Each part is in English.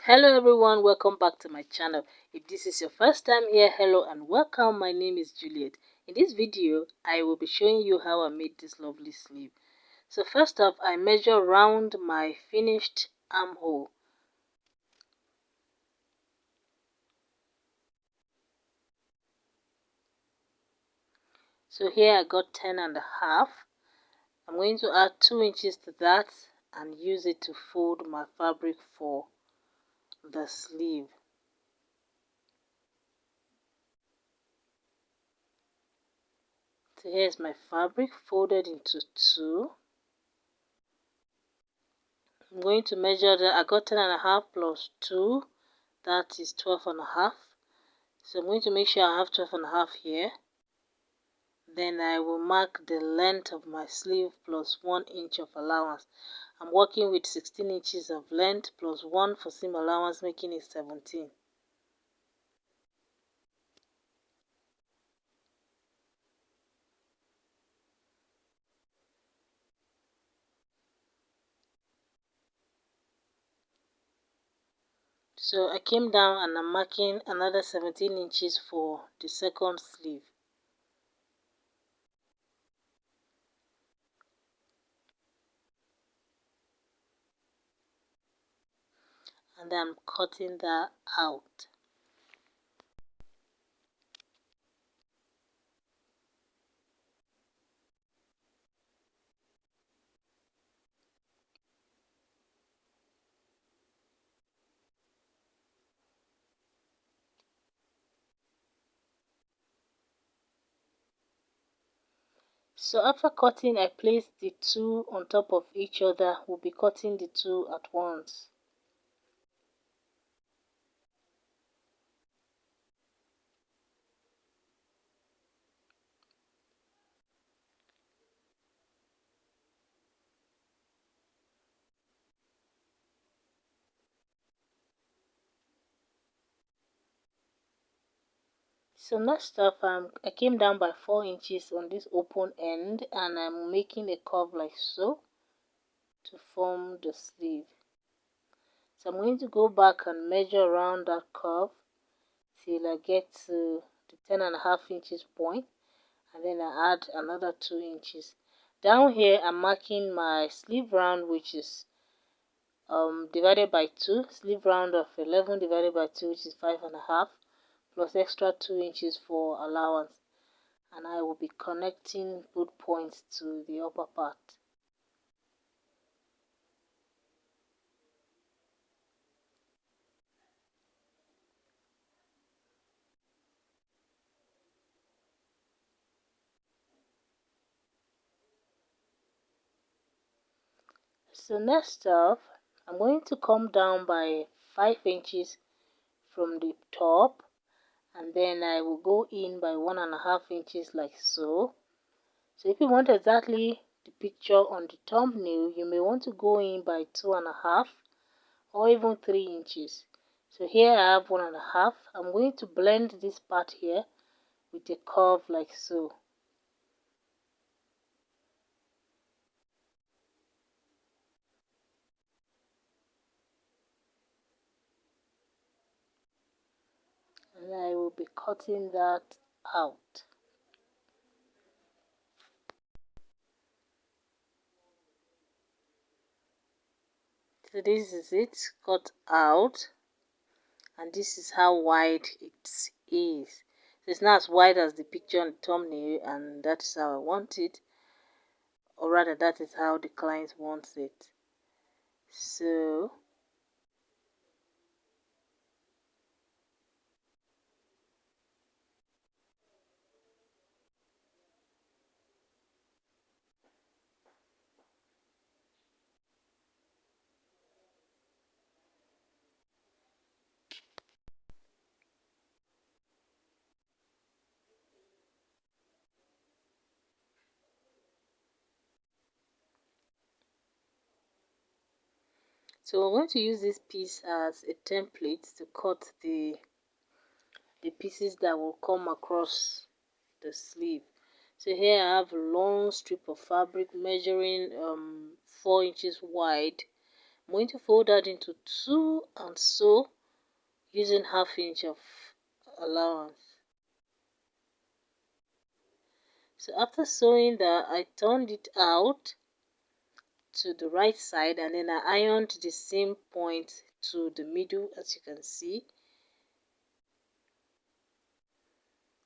Hello everyone, welcome back to my channel. If this is your first time here, hello and welcome. My name is Juliet. In this video I will be showing you how I made this lovely sleeve. So first off, I measure round my finished armhole. So here I got 10.5. I'm going to add 2 inches to that and use it to fold my fabric for the sleeve. So here's my fabric folded into 2. I'm going to measure that. I got 10.5 plus 2, that is 12.5. So I'm going to make sure I have 12.5 here. Then I will mark the length of my sleeve plus 1 inch of allowance. I'm working with 16 inches of length plus 1 for seam allowance, making it 17. So I came down and I'm marking another 17 inches for the second sleeve. And then I'm cutting that out. So after cutting, I place the two on top of each other. We'll be cutting the two at once. So next up, I came down by 4 inches on this open end and I'm making a curve like so to form the sleeve. So I'm going to go back and measure around that curve till I get to the 10.5 inches point, and then I add another 2 inches. Down here I'm marking my sleeve round, which is divided by 2, sleeve round of 11 divided by 2, which is 5.5, plus extra 2 inches for allowance. And I will be connecting both points to the upper part. So next up, I'm going to come down by 5 inches from the top, and then I will go in by 1.5 inches like so. So if you want exactly the picture on the thumbnail, you may want to go in by 2.5 or even 3 inches. So here I have 1.5. I'm going to blend this part here with a curve like so. And I will be cutting that out. So this is it cut out, and this is how wide it is. So it's not as wide as the picture on the thumbnail, and that's how I want it, or rather that is how the client wants it. So we're going to use this piece as a template to cut the pieces that will come across the sleeve. So here I have a long strip of fabric measuring 4 inches wide I'm going to fold that into 2 and sew using 1/2 inch of allowance. So after sewing that, I turned it out to the right side and then I ironed the same point to the middle, as you can see.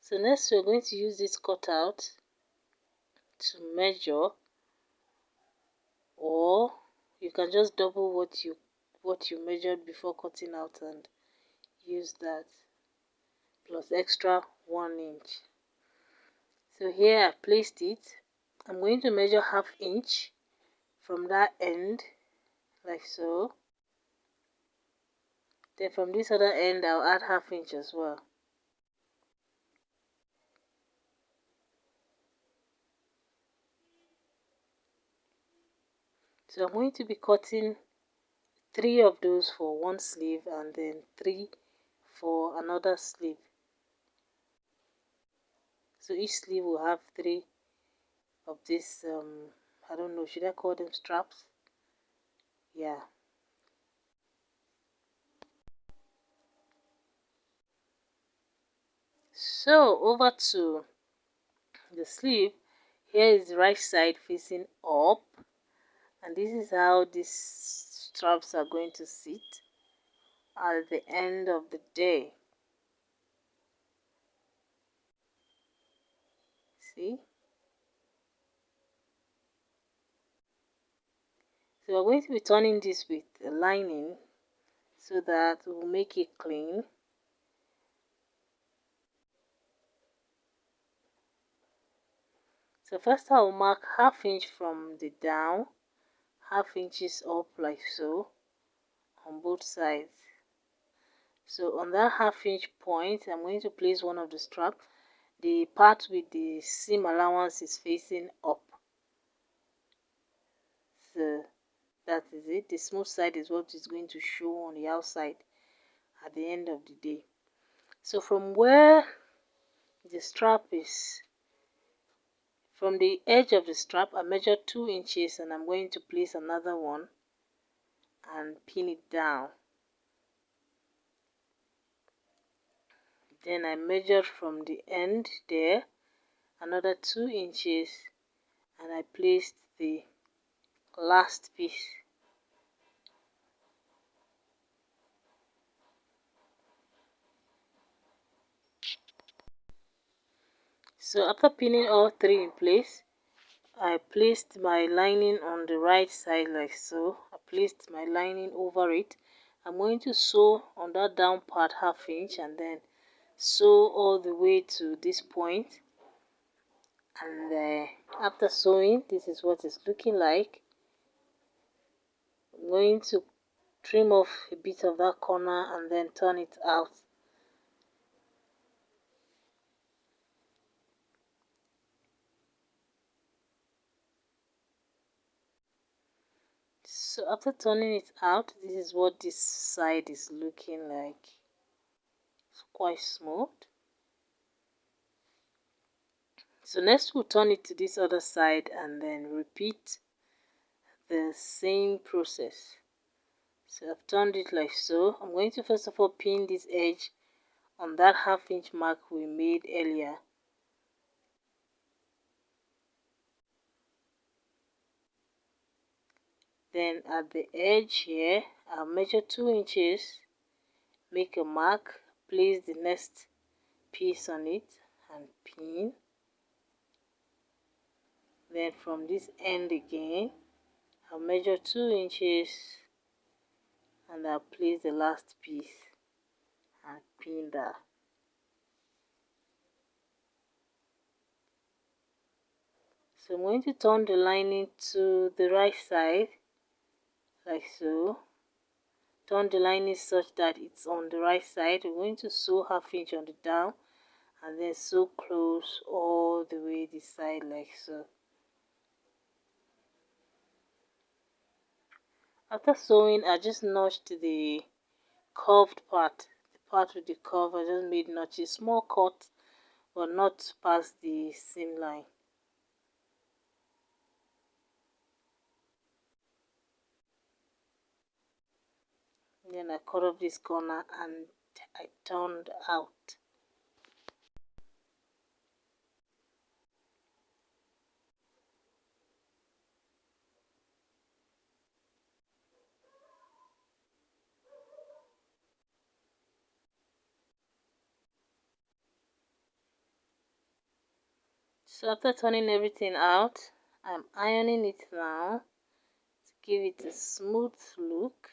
So next we're going to use this cutout to measure, or you can just double what you measured before cutting out and use that plus extra 1 inch. So here I placed it. I'm going to measure 1/2 inch from that end like so. Then from this other end I'll add 1/2 inch as well. So I'm going to be cutting 3 of those for one sleeve and then 3 for another sleeve. So each sleeve will have 3 of this I don't know, should I call them straps? Yeah. So over to the sleeve. Here is the right side facing up, and this is how these straps are going to sit at the end of the day. See? So we're going to be turning this with a lining so that we'll make it clean. So first I will mark 1/2 inch from the down, 1/2 inches up like so on both sides. So on that 1/2 inch point, I'm going to place one of the straps. The part with the seam allowance is facing up. So that is it. The smooth side is what is going to show on the outside at the end of the day. So from where the strap is, from the edge of the strap, I measured 2 inches and I'm going to place another one and pin it down. Then I measured from the end there another 2 inches and I placed the last piece. So after pinning all 3 in place, I placed my lining on the right side like so. I placed my lining over it. I'm going to sew on that down part 1/2 inch and then sew all the way to this point. And after sewing, this is what it's looking like. I'm going to trim off a bit of that corner and then turn it out. So after turning it out, this is what this side is looking like. It's quite smooth. So next we'll turn it to this other side and then repeat the same process. So I've turned it like so. I'm going to first of all pin this edge on that 1/2 inch mark we made earlier. Then at the edge here, I'll measure 2 inches, make a mark, place the next piece on it and pin. Then from this end again, I'll measure 2 inches and I'll place the last piece and pin that. So I'm going to turn the lining to the right side like so. Turn the lining such that it's on the right side. We're going to sew 1/2 inch on the down and then sew close all the way this side like so. After sewing, I just notched the curved part, the part with the curve. I just made notches, small cut, but not past the seam line. Then I cut off this corner and I turned out. So after turning everything out, I'm ironing it now to give it a smooth look.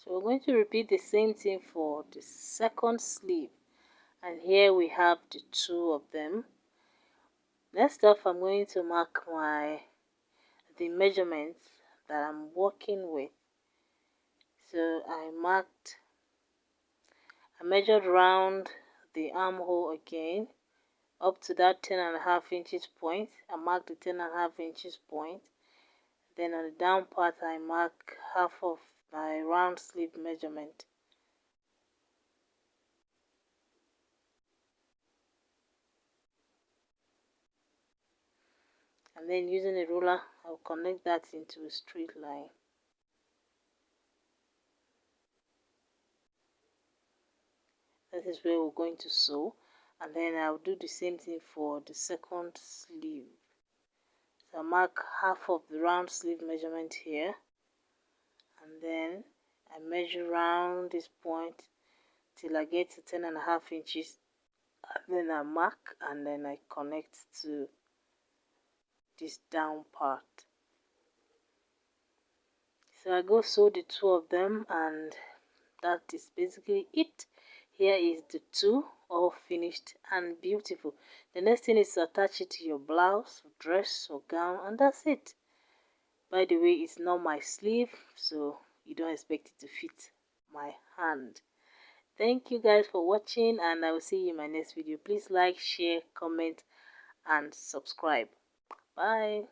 So we're going to repeat the same thing for the second sleeve, and here we have the two of them. Next off, I'm going to mark the measurements that I'm working with. So I measured round the armhole again up to that 10.5 inches point. I marked the 10.5 inches point. Then on the down part, I mark half of my round sleeve measurement. And then using a ruler, I'll connect that into a straight line. That is where we're going to sew, and then I'll do the same thing for the second sleeve. So I mark half of the round sleeve measurement here, and then I measure round this point till I get to 10.5 inches, and then I mark and then I connect to this down part. So I go sew the two of them, and that is basically it. Here is the two all finished and beautiful. The next thing is to attach it to your blouse, dress or gown, and that's it. By the way, it's not my sleeve, so you don't expect it to fit my hand. Thank you guys for watching, and I will see you in my next video. Please like, share, comment and subscribe. Bye.